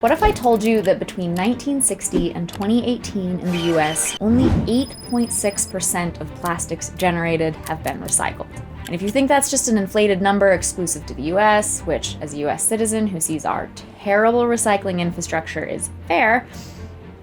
What if I told you that between 1960 and 2018 in the US, only 8.6% of plastics generated have been recycled? And if you think that's just an inflated number exclusive to the US, which as a US citizen who sees our terrible recycling infrastructure is fair,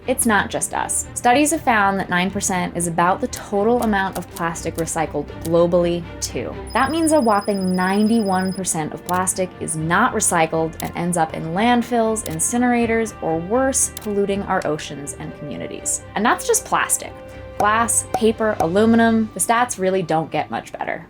it's not just us. Studies have found that 9% is about the total amount of plastic recycled globally, too. That means a whopping 91% of plastic is not recycled and ends up in landfills, incinerators, or worse, polluting our oceans and communities. And that's just plastic. Glass, paper, aluminum, the stats really don't get much better.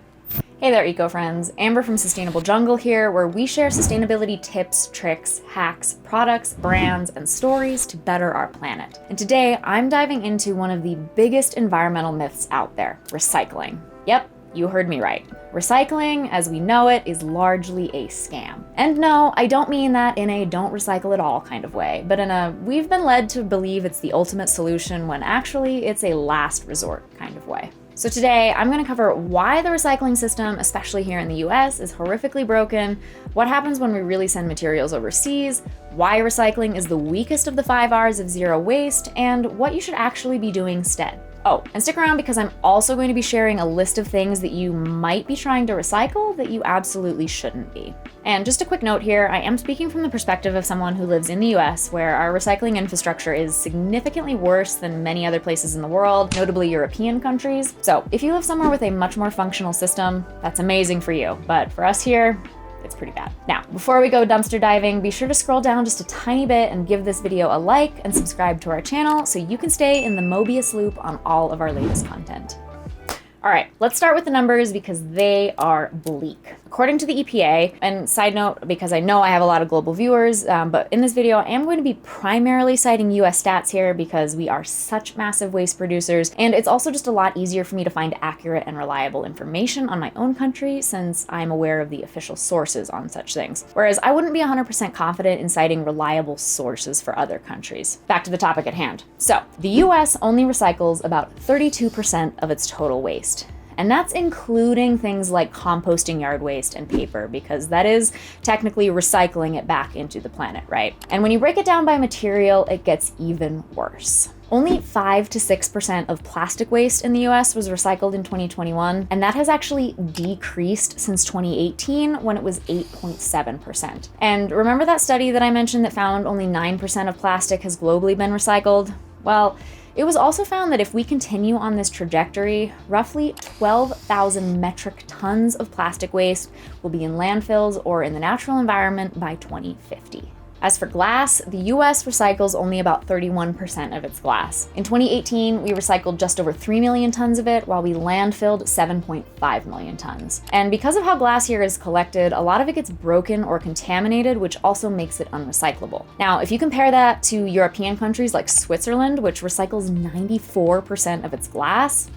Hey there, eco-friends. Amber from Sustainable Jungle here, where we share sustainability tips, tricks, hacks, products, brands, and stories to better our planet. And today, I'm diving into one of the biggest environmental myths out there, recycling. Yep, you heard me right. Recycling, as we know it, is largely a scam. And no, I don't mean that in a don't recycle at all kind of way, but in a we've been led to believe it's the ultimate solution when actually it's a last resort kind of way. So today, I'm going to cover why the recycling system, especially here in the US, is horrifically broken, what happens when we really send materials overseas, why recycling is the weakest of the 5 R's of zero waste, and what you should actually be doing instead. Oh, and stick around because I'm also going to be sharing a list of things that you might be trying to recycle that you absolutely shouldn't be. And just a quick note here, I am speaking from the perspective of someone who lives in the US, where our recycling infrastructure is significantly worse than many other places in the world, notably European countries. So if you live somewhere with a much more functional system, that's amazing for you. But for us here, it's pretty bad. Now, before we go dumpster diving, be sure to scroll down just a tiny bit and give this video a like and subscribe to our channel so you can stay in the Mobius loop on all of our latest content. All right, let's start with the numbers because they are bleak. According to the EPA, and side note, because I know I have a lot of global viewers, but in this video, I am going to be primarily citing US stats here because we are such massive waste producers, and it's also just a lot easier for me to find accurate and reliable information on my own country since I'm aware of the official sources on such things. Whereas I wouldn't be 100% confident in citing reliable sources for other countries. Back to the topic at hand. So, the US only recycles about 32% of its total waste. And that's including things like composting yard waste and paper, because that is technically recycling it back into the planet, right? And when you break it down by material, it gets even worse. Only 5 to 6% of plastic waste in the US was recycled in 2021, and that has actually decreased since 2018 when it was 8.7%. And remember that study that I mentioned that found only 9% of plastic has globally been recycled? Well, it was also found that if we continue on this trajectory, roughly 12,000 metric tons of plastic waste will be in landfills or in the natural environment by 2050. As for glass, the US recycles only about 31% of its glass. In 2018, we recycled just over 3 million tons of it, while we landfilled 7.5 million tons. And because of how glass here is collected, a lot of it gets broken or contaminated, which also makes it unrecyclable. Now, if you compare that to European countries like Switzerland, which recycles 94% of its glass.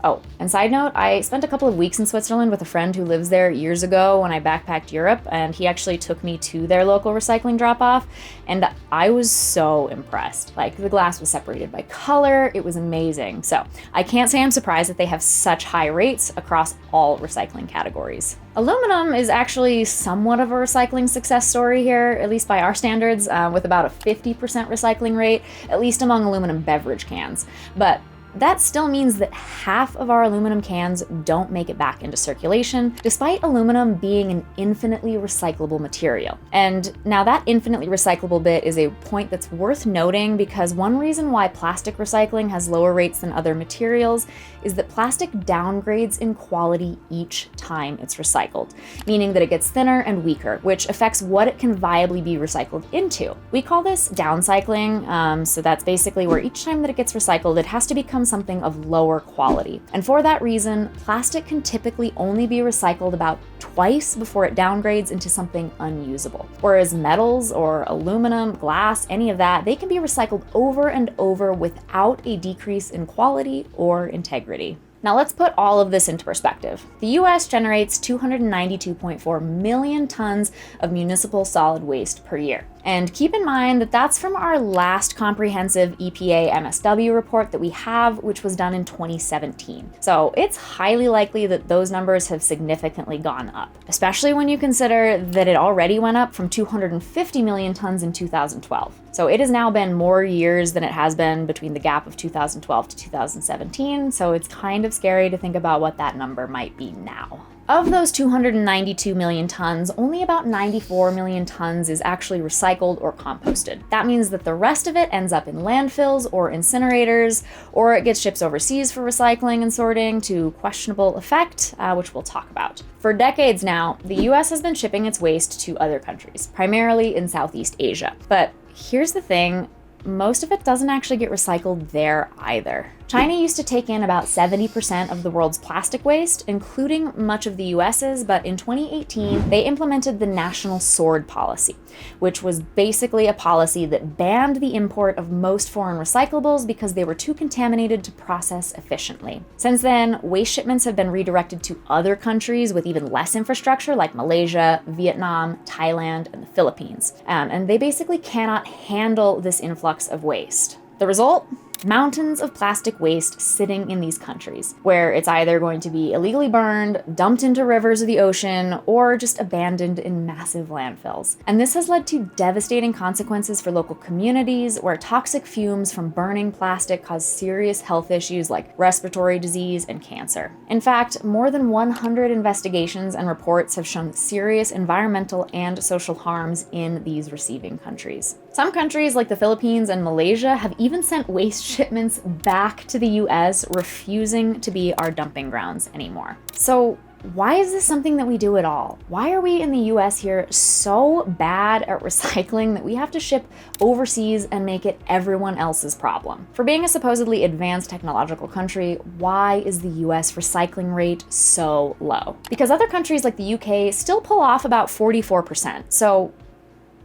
Oh, and side note, I spent a couple of weeks in Switzerland with a friend who lives there years ago when I backpacked Europe, and he actually took me to their local recycling drop-off, and I was so impressed. Like, the glass was separated by color, it was amazing. So, I can't say I'm surprised that they have such high rates across all recycling categories. Aluminum is actually somewhat of a recycling success story here, at least by our standards, with about a 50% recycling rate, at least among aluminum beverage cans. But that still means that half of our aluminum cans don't make it back into circulation, despite aluminum being an infinitely recyclable material. And now that infinitely recyclable bit is a point that's worth noting because one reason why plastic recycling has lower rates than other materials is that plastic downgrades in quality each time it's recycled, meaning that it gets thinner and weaker, which affects what it can viably be recycled into. We call this downcycling, so that's basically where each time that it gets recycled, it has to become something of lower quality. And for that reason, plastic can typically only be recycled about twice before it downgrades into something unusable. Whereas metals or aluminum, glass, any of that, they can be recycled over and over without a decrease in quality or integrity. Now let's put all of this into perspective. The US generates 292.4 million tons of municipal solid waste per year. And keep in mind that that's from our last comprehensive EPA MSW report that we have, which was done in 2017. So it's highly likely that those numbers have significantly gone up, especially when you consider that it already went up from 250 million tons in 2012. So it has now been more years than it has been between the gap of 2012 to 2017, so it's kind of scary to think about what that number might be now. Of those 292 million tons, only about 94 million tons is actually recycled or composted. That means that the rest of it ends up in landfills or incinerators, or it gets shipped overseas for recycling and sorting to questionable effect, which we'll talk about. For decades now, the US has been shipping its waste to other countries, primarily in Southeast Asia. But here's the thing, most of it doesn't actually get recycled there either. China used to take in about 70% of the world's plastic waste, including much of the US's, but in 2018, they implemented the National Sword Policy, which was basically a policy that banned the import of most foreign recyclables because they were too contaminated to process efficiently. Since then, waste shipments have been redirected to other countries with even less infrastructure, like Malaysia, Vietnam, Thailand, and the Philippines. And they basically cannot handle this influx of waste. The result? Mountains of plastic waste sitting in these countries, where it's either going to be illegally burned, dumped into rivers or the ocean, or just abandoned in massive landfills. And this has led to devastating consequences for local communities, where toxic fumes from burning plastic cause serious health issues like respiratory disease and cancer. In fact, more than 100 investigations and reports have shown serious environmental and social harms in these receiving countries. Some countries, like the Philippines and Malaysia, have even sent waste shipments back to the US, refusing to be our dumping grounds anymore. So why is this something that we do at all? Why are we in the US here so bad at recycling that we have to ship overseas and make it everyone else's problem? For being a supposedly advanced technological country, why is the US recycling rate so low? Because other countries like the UK still pull off about 44%. So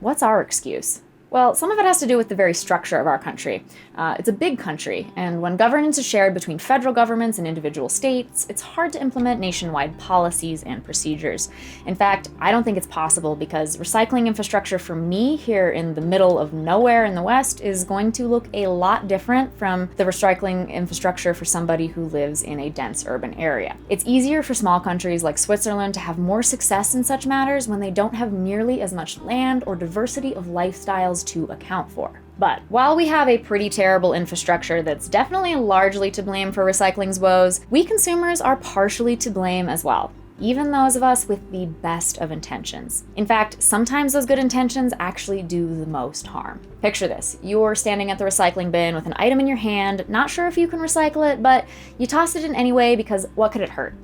what's our excuse? Well, some of it has to do with the very structure of our country. It's a big country, and when governance is shared between federal governments and individual states, it's hard to implement nationwide policies and procedures. In fact, I don't think it's possible because recycling infrastructure for me here in the middle of nowhere in the West is going to look a lot different from the recycling infrastructure for somebody who lives in a dense urban area. It's easier for small countries like Switzerland to have more success in such matters when they don't have nearly as much land or diversity of lifestyles to account for. But while we have a pretty terrible infrastructure that's definitely largely to blame for recycling's woes, we consumers are partially to blame as well, even those of us with the best of intentions. In fact, sometimes those good intentions actually do the most harm. Picture this, you're standing at the recycling bin with an item in your hand, not sure if you can recycle it, but you toss it in anyway because what could it hurt?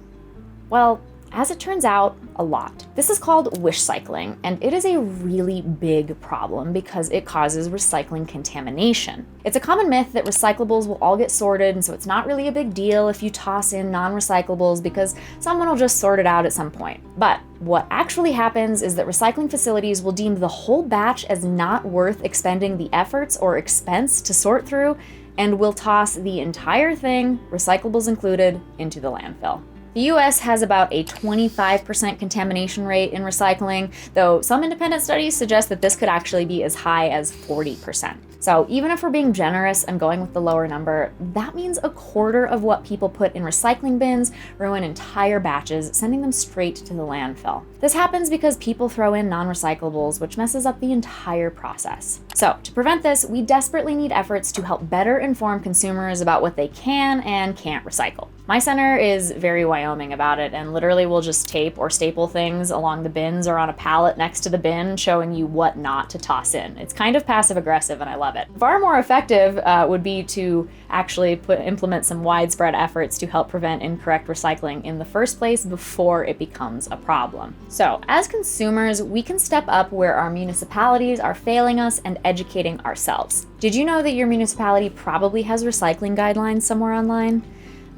Well, as it turns out, a lot. This is called wishcycling, and it is a really big problem because it causes recycling contamination. It's a common myth that recyclables will all get sorted, and so it's not really a big deal if you toss in non-recyclables because someone will just sort it out at some point. But what actually happens is that recycling facilities will deem the whole batch as not worth expending the efforts or expense to sort through, and will toss the entire thing, recyclables included, into the landfill. The US has about a 25% contamination rate in recycling, though some independent studies suggest that this could actually be as high as 40%. So even if we're being generous and going with the lower number, that means a quarter of what people put in recycling bins ruin entire batches, sending them straight to the landfill. This happens because people throw in non-recyclables, which messes up the entire process. So to prevent this, we desperately need efforts to help better inform consumers about what they can and can't recycle. My center is very Wyoming about it and literally will just tape or staple things along the bins or on a pallet next to the bin showing you what not to toss in. It's kind of passive aggressive and I love it. Far more effective would be to actually implement some widespread efforts to help prevent incorrect recycling in the first place before it becomes a problem. So as consumers, we can step up where our municipalities are failing us and educating ourselves. Did you know that your municipality probably has recycling guidelines somewhere online?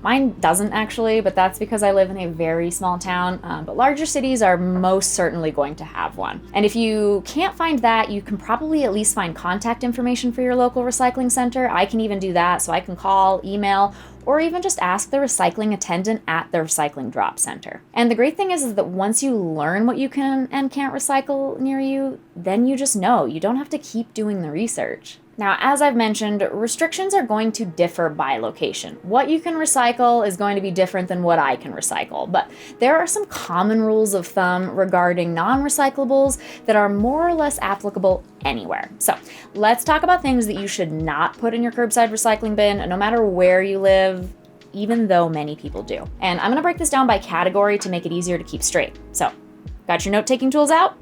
Mine doesn't actually, but that's because I live in a very small town, but larger cities are most certainly going to have one. And if you can't find that, you can probably at least find contact information for your local recycling center. I can even do that, so I can call, email, or even just ask the recycling attendant at the recycling drop center. And the great thing is that once you learn what you can and can't recycle near you, then you just know. You don't have to keep doing the research. Now, as I've mentioned, restrictions are going to differ by location. What you can recycle is going to be different than what I can recycle, but there are some common rules of thumb regarding non-recyclables that are more or less applicable anywhere. So let's talk about things that you should not put in your curbside recycling bin, no matter where you live, even though many people do. And I'm gonna break this down by category to make it easier to keep straight. So, got your note-taking tools out?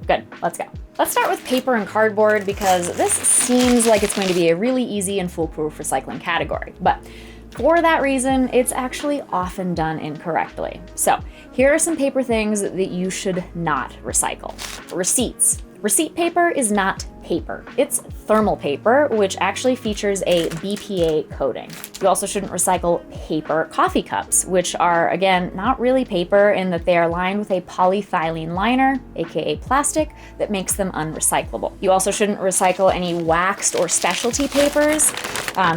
Good, let's go. Let's start with paper and cardboard because this seems like it's going to be a really easy and foolproof recycling category. But for that reason, it's actually often done incorrectly. So here are some paper things that you should not recycle. Receipts. Receipt paper is not paper. It's thermal paper, which actually features a BPA coating. You also shouldn't recycle paper coffee cups, which are, again, not really paper in that they are lined with a polyethylene liner, aka plastic, that makes them unrecyclable. You also shouldn't recycle any waxed or specialty papers.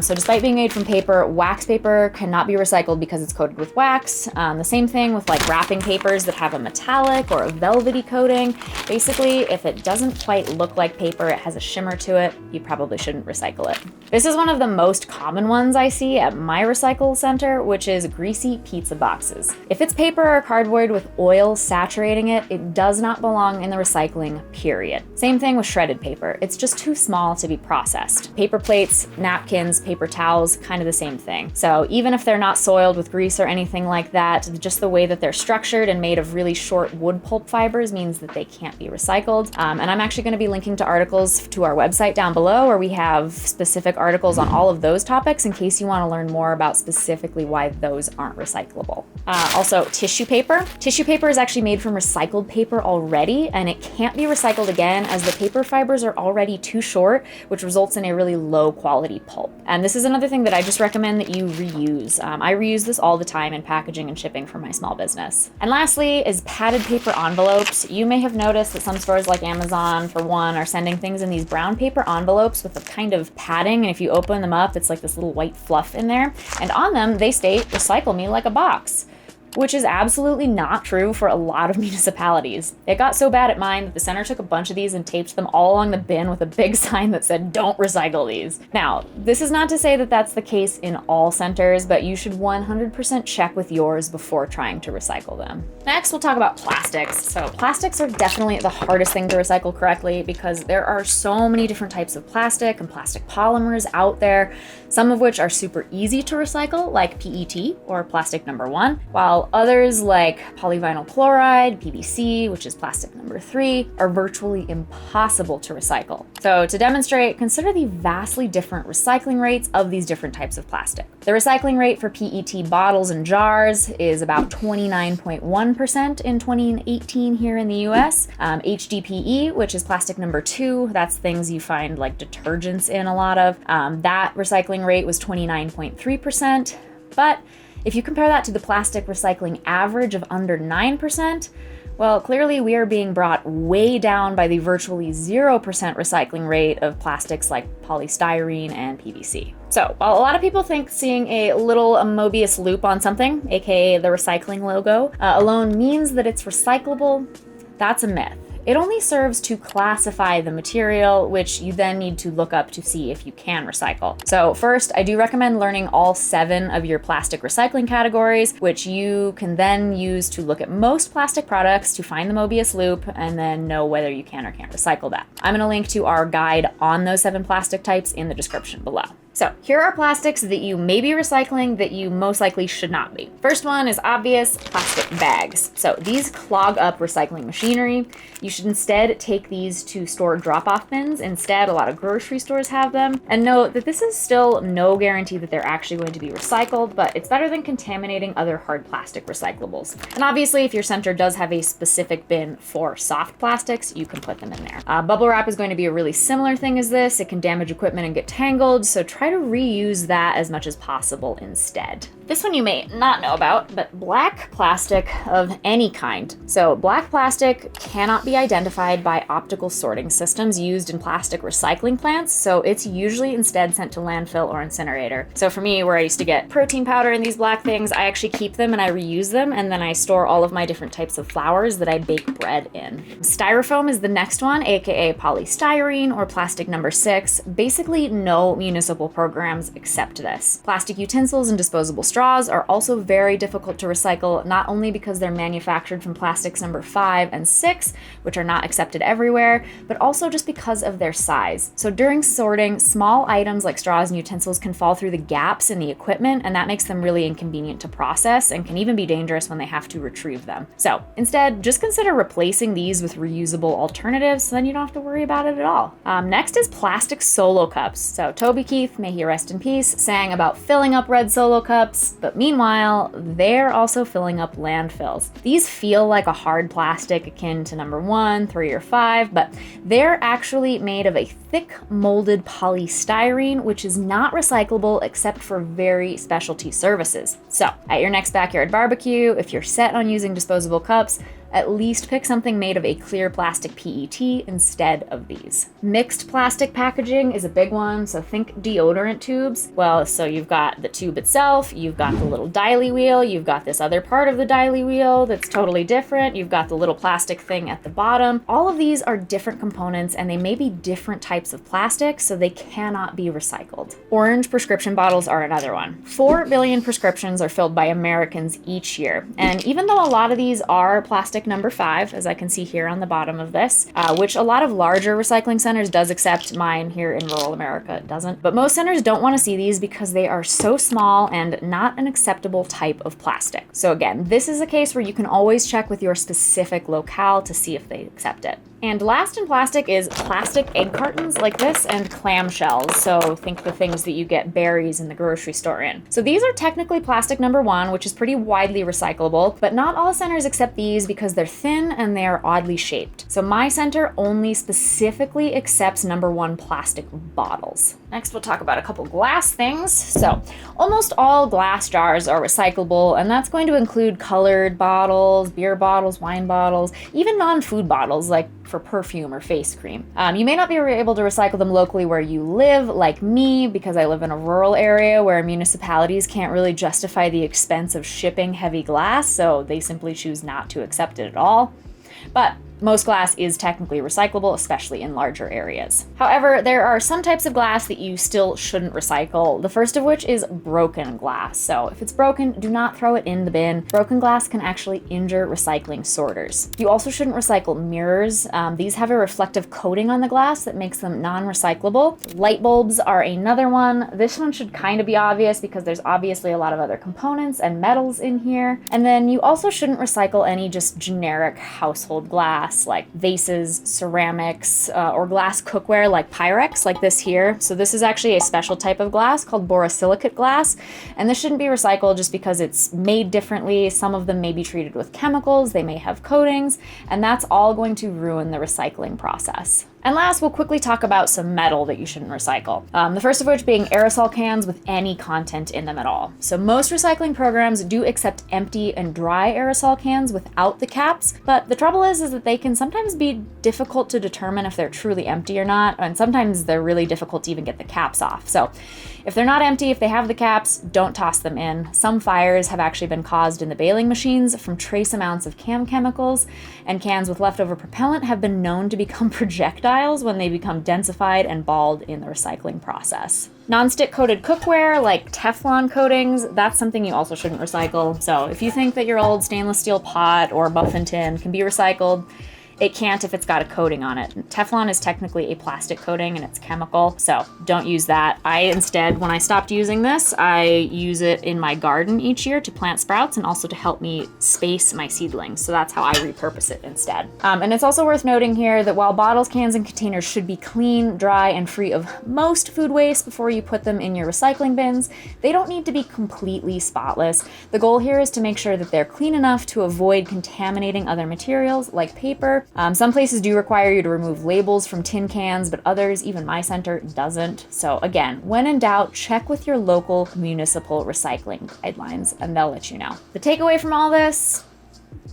So despite being made from paper, wax paper cannot be recycled because it's coated with wax. The same thing with like wrapping papers that have a metallic or a velvety coating. Basically, if it doesn't quite look like paper, it has a shimmer to it, you probably shouldn't recycle it. This is one of the most common ones I see at my recycle center, which is greasy pizza boxes. If it's paper or cardboard with oil saturating it, it does not belong in the recycling, period. Same thing with shredded paper. It's just too small to be processed. Paper plates, napkins, paper towels, kind of the same thing. So even if they're not soiled with grease or anything like that, just the way that they're structured and made of really short wood pulp fibers means that they can't be recycled. And I'm actually going to be linking to articles to our website down below where we have specific articles on all of those topics in case you want to learn more about specifically why those aren't recyclable. Also, tissue paper. Tissue paper is actually made from recycled paper already, and it can't be recycled again as the paper fibers are already too short, which results in a really low quality pulp. And this is another thing that I just recommend that you reuse. I reuse this all the time in packaging and shipping for my small business. And lastly is padded paper envelopes. You may have noticed that some stores like Amazon, for one, are sending things in these brown paper envelopes with a kind of padding, and if you open them up, it's like this little white fluff in there. And on them, they state, "Recycle me like a box," which is absolutely not true for a lot of municipalities. It got so bad at mine that the center took a bunch of these and taped them all along the bin with a big sign that said, "Don't recycle these." Now, this is not to say that that's the case in all centers, but you should 100% check with yours before trying to recycle them. Next, we'll talk about plastics. So plastics are definitely the hardest thing to recycle correctly because there are so many different types of plastic and plastic polymers out there, some of which are super easy to recycle, like PET or plastic number 1, while others like polyvinyl chloride, PVC, which is plastic number 3, are virtually impossible to recycle. So to demonstrate, consider the vastly different recycling rates of these different types of plastic. The recycling rate for PET bottles and jars is about 29.1% in 2018 here in the US. HDPE, which is plastic number 2, that's things you find like detergents in a lot of, that recycling rate was 29.3%. But if you compare that to the plastic recycling average of under 9%, well, clearly we are being brought way down by the virtually 0% recycling rate of plastics like polystyrene and PVC. So, while a lot of people think seeing a little Mobius loop on something, aka the recycling logo, alone means that it's recyclable, that's a myth. It only serves to classify the material, which you then need to look up to see if you can recycle. So first, I do recommend learning all 7 of your plastic recycling categories, which you can then use to look at most plastic products to find the Mobius loop and then know whether you can or can't recycle that. I'm gonna link to our guide on those 7 plastic types in the description below. So here are plastics that you may be recycling that you most likely should not be. First one is obvious, plastic bags. So these clog up recycling machinery. You should instead take these to store drop-off bins. Instead, a lot of grocery stores have them. And note that this is still no guarantee that they're actually going to be recycled, but it's better than contaminating other hard plastic recyclables. And obviously, if your center does have a specific bin for soft plastics, you can put them in there. Bubble wrap is going to be a really similar thing as this. It can damage equipment and get tangled, so try try to reuse that as much as possible instead. This one you may not know about, but black plastic of any kind. So black plastic cannot be identified by optical sorting systems used in plastic recycling plants, so it's usually instead sent to landfill or incinerator. So for me, where I used to get protein powder in these black things, I actually keep them and I reuse them, and then I store all of my different types of flours that I bake bread in. Styrofoam is the next one, aka polystyrene or plastic number 6. Basically, no municipal programs accept this. Plastic utensils and disposable straws are also very difficult to recycle, not only because they're manufactured from plastics number 5 and 6, which are not accepted everywhere, but also just because of their size. So during sorting, small items like straws and utensils can fall through the gaps in the equipment, and that makes them really inconvenient to process and can even be dangerous when they have to retrieve them. So instead, just consider replacing these with reusable alternatives, so then you don't have to worry about it at all. Next is plastic solo cups. So Toby Keith, may he rest in peace, sang about filling up red solo cups, but meanwhile, they're also filling up landfills. These feel like a hard plastic akin to number 1, 3, or 5, but they're actually made of a thick molded polystyrene, which is not recyclable except for very specialty services. So at your next backyard barbecue, if you're set on using disposable cups, at least pick something made of a clear plastic PET instead of these. Mixed plastic packaging is a big one, so think deodorant tubes. Well, so you've got the tube itself, you've got the little dialy wheel, you've got this other part of the dialy wheel that's totally different, you've got the little plastic thing at the bottom. All of these are different components and they may be different types of plastic, so they cannot be recycled. Orange prescription bottles are another one. 4 billion prescriptions are filled by Americans each year, and even though a lot of these are plastic number 5, as I can see here on the bottom of this, which a lot of larger recycling centers does accept. Mine here in rural America doesn't. But most centers don't want to see these because they are so small and not an acceptable type of plastic. So again, this is a case where you can always check with your specific locale to see if they accept it. And last in plastic is plastic egg cartons like this and clamshells. So think the things that you get berries in the grocery store in. So these are technically plastic number 1, which is pretty widely recyclable, but not all centers accept these because they're thin and they are oddly shaped. So my center only specifically accepts number 1 plastic bottles. Next, we'll talk about a couple glass things. So almost all glass jars are recyclable, and that's going to include colored bottles, beer bottles, wine bottles, even non-food bottles like for perfume or face cream. You may not be able to recycle them locally where you live, like me, because I live in a rural area where municipalities can't really justify the expense of shipping heavy glass, so they simply choose not to accept it at all. But most glass is technically recyclable, especially in larger areas. However, there are some types of glass that you still shouldn't recycle, the first of which is broken glass. So if it's broken, do not throw it in the bin. Broken glass can actually injure recycling sorters. You also shouldn't recycle mirrors. These have a reflective coating on the glass that makes them non-recyclable. Light bulbs are another one. This one should kind of be obvious because there's obviously a lot of other components and metals in here. And then you also shouldn't recycle any just generic household glass like vases, ceramics, or glass cookware like Pyrex, like this here. So this is actually a special type of glass called borosilicate glass, and this shouldn't be recycled just because it's made differently. Some of them may be treated with chemicals, they may have coatings, and that's all going to ruin the recycling process. And last, we'll quickly talk about some metal that you shouldn't recycle. The first of which being aerosol cans with any content in them at all. So most recycling programs do accept empty and dry aerosol cans without the caps, but the trouble is that they can sometimes be difficult to determine if they're truly empty or not, and sometimes they're really difficult to even get the caps off. So if they're not empty, if they have the caps, don't toss them in. Some fires have actually been caused in the baling machines from trace amounts of CAM chemicals, and cans with leftover propellant have been known to become projectiles when they become densified and balled in the recycling process. Non-stick coated cookware like Teflon coatings, that's something you also shouldn't recycle. So if you think that your old stainless steel pot or muffin tin can be recycled, it can't if it's got a coating on it. Teflon is technically a plastic coating and it's chemical, so don't use that. I instead, when I stopped using this, I use it in my garden each year to plant sprouts and also to help me space my seedlings. So that's how I repurpose it instead. And it's also worth noting here that while bottles, cans, and containers should be clean, dry, and free of most food waste before you put them in your recycling bins, they don't need to be completely spotless. The goal here is to make sure that they're clean enough to avoid contaminating other materials like paper, Some places do require you to remove labels from tin cans, but others, even my center, doesn't. So again, when in doubt, check with your local municipal recycling guidelines and they'll let you know. The takeaway from all this: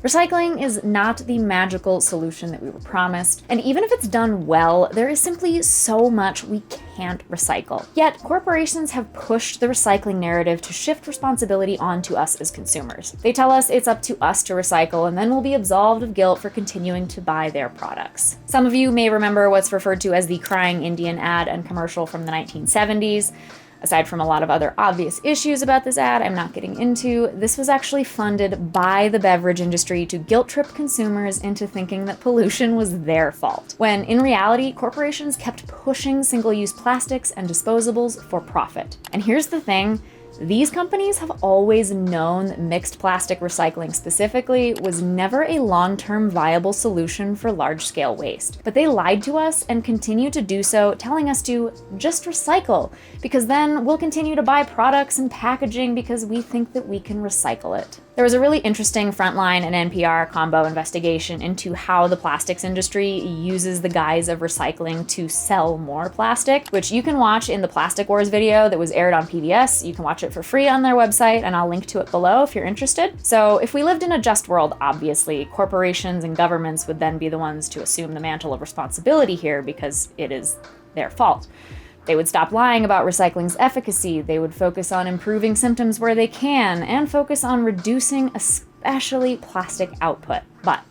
recycling is not the magical solution that we were promised, and even if it's done well, there is simply so much we can't recycle. Yet, corporations have pushed the recycling narrative to shift responsibility onto us as consumers. They tell us it's up to us to recycle, and then we'll be absolved of guilt for continuing to buy their products. Some of you may remember what's referred to as the Crying Indian ad and commercial from the 1970s. Aside from a lot of other obvious issues about this ad I'm not getting into, this was actually funded by the beverage industry to guilt trip consumers into thinking that pollution was their fault, when in reality, corporations kept pushing single-use plastics and disposables for profit. And here's the thing: these companies have always known that mixed plastic recycling specifically was never a long-term viable solution for large-scale waste. But they lied to us and continue to do so, telling us to just recycle, because then we'll continue to buy products and packaging because we think that we can recycle it. There was a really interesting Frontline and NPR combo investigation into how the plastics industry uses the guise of recycling to sell more plastic, which you can watch in the Plastic Wars video that was aired on PBS. You can watch it for free on their website, and I'll link to it below if you're interested. So if we lived in a just world, obviously, corporations and governments would then be the ones to assume the mantle of responsibility here because it is their fault. They would stop lying about recycling's efficacy, they would focus on improving symptoms where they can, and focus on reducing especially plastic output. But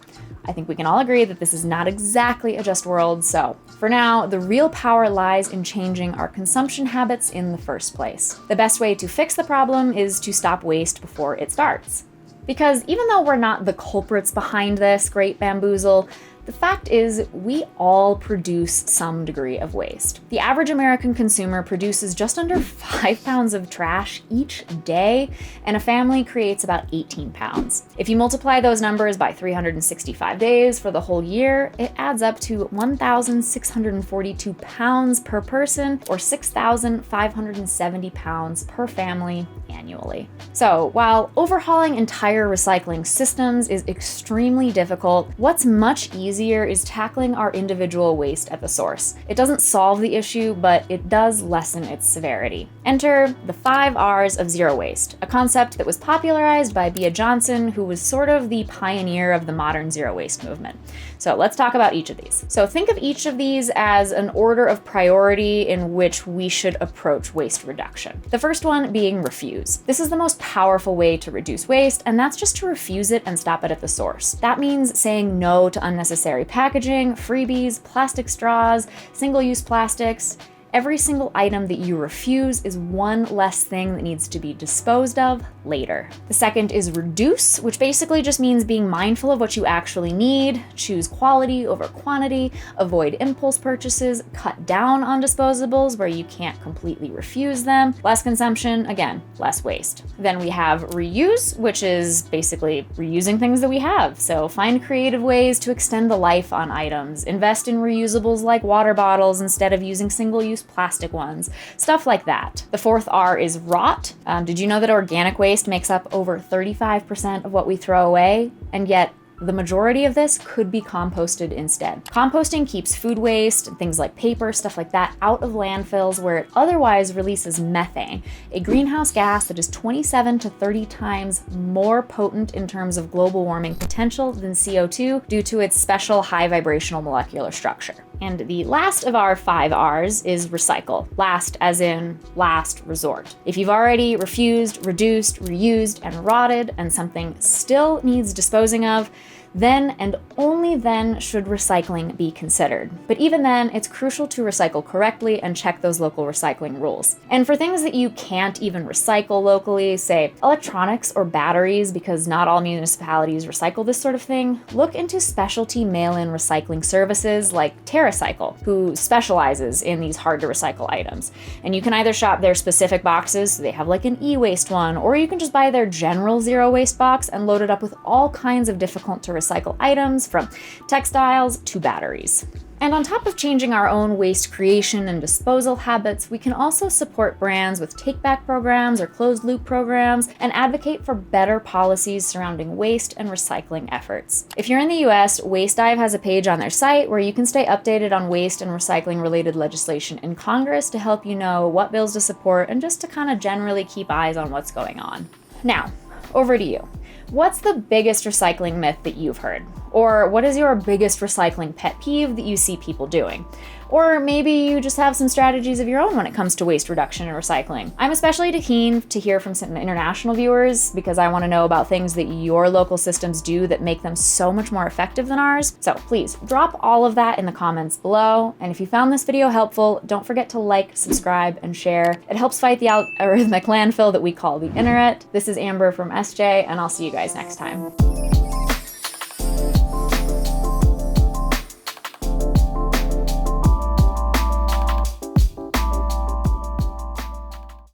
I think we can all agree that this is not exactly a just world, so for now, the real power lies in changing our consumption habits in the first place. The best way to fix the problem is to stop waste before it starts. Because even though we're not the culprits behind this great bamboozle, the fact is, we all produce some degree of waste. The average American consumer produces just under 5 pounds of trash each day, and a family creates about 18 pounds. If you multiply those numbers by 365 days for the whole year, it adds up to 1,642 pounds per person, or 6,570 pounds per family annually. So, while overhauling entire recycling systems is extremely difficult, what's much easier is tackling our individual waste at the source. It doesn't solve the issue, but it does lessen its severity. Enter the 5 R's of zero waste, a concept that was popularized by Bea Johnson, who was sort of the pioneer of the modern zero waste movement. So let's talk about each of these. So think of each of these as an order of priority in which we should approach waste reduction. The first one being refuse. This is the most powerful way to reduce waste, and that's just to refuse it and stop it at the source. That means saying no to unnecessary packaging, freebies, plastic straws, single-use plastics. Every single item that you refuse is one less thing that needs to be disposed of later. The second is reduce, which basically just means being mindful of what you actually need, choose quality over quantity, avoid impulse purchases, cut down on disposables where you can't completely refuse them, less consumption, again, less waste. Then we have reuse, which is basically reusing things that we have. So find creative ways to extend the life on items, invest in reusables like water bottles instead of using single-use plastic ones, stuff like that. The fourth R is rot. Did you know that organic waste makes up over 35% of what we throw away? And yet, the majority of this could be composted instead. Composting keeps food waste, things like paper, stuff like that, out of landfills where it otherwise releases methane, a greenhouse gas that is 27 to 30 times more potent in terms of global warming potential than CO2 due to its special high vibrational molecular structure. And the last of our 5 R's is recycle. Last as in last resort. If you've already refused, reduced, reused, and rotted, and something still needs disposing of, then and only then should recycling be considered. But even then, it's crucial to recycle correctly and check those local recycling rules. And for things that you can't even recycle locally, say electronics or batteries, because not all municipalities recycle this sort of thing, look into specialty mail-in recycling services like TerraCycle, who specializes in these hard-to-recycle items. And you can either shop their specific boxes, so they have like an e-waste one, or you can just buy their general zero waste box and load it up with all kinds of difficult to recycle recycle items from textiles to batteries. And on top of changing our own waste creation and disposal habits, we can also support brands with take-back programs or closed-loop programs and advocate for better policies surrounding waste and recycling efforts. If you're in the US, Waste Dive has a page on their site where you can stay updated on waste and recycling-related legislation in Congress to help you know what bills to support and just to kind of generally keep eyes on what's going on. Now, over to you. What's the biggest recycling myth that you've heard? Or what is your biggest recycling pet peeve that you see people doing? Or maybe you just have some strategies of your own when it comes to waste reduction and recycling. I'm especially keen to hear from some international viewers because I want to know about things that your local systems do that make them so much more effective than ours. So please drop all of that in the comments below. And if you found this video helpful, don't forget to like, subscribe, and share. It helps fight the algorithmic landfill that we call the internet. This is Amber from SJ, and I'll see you guys next time.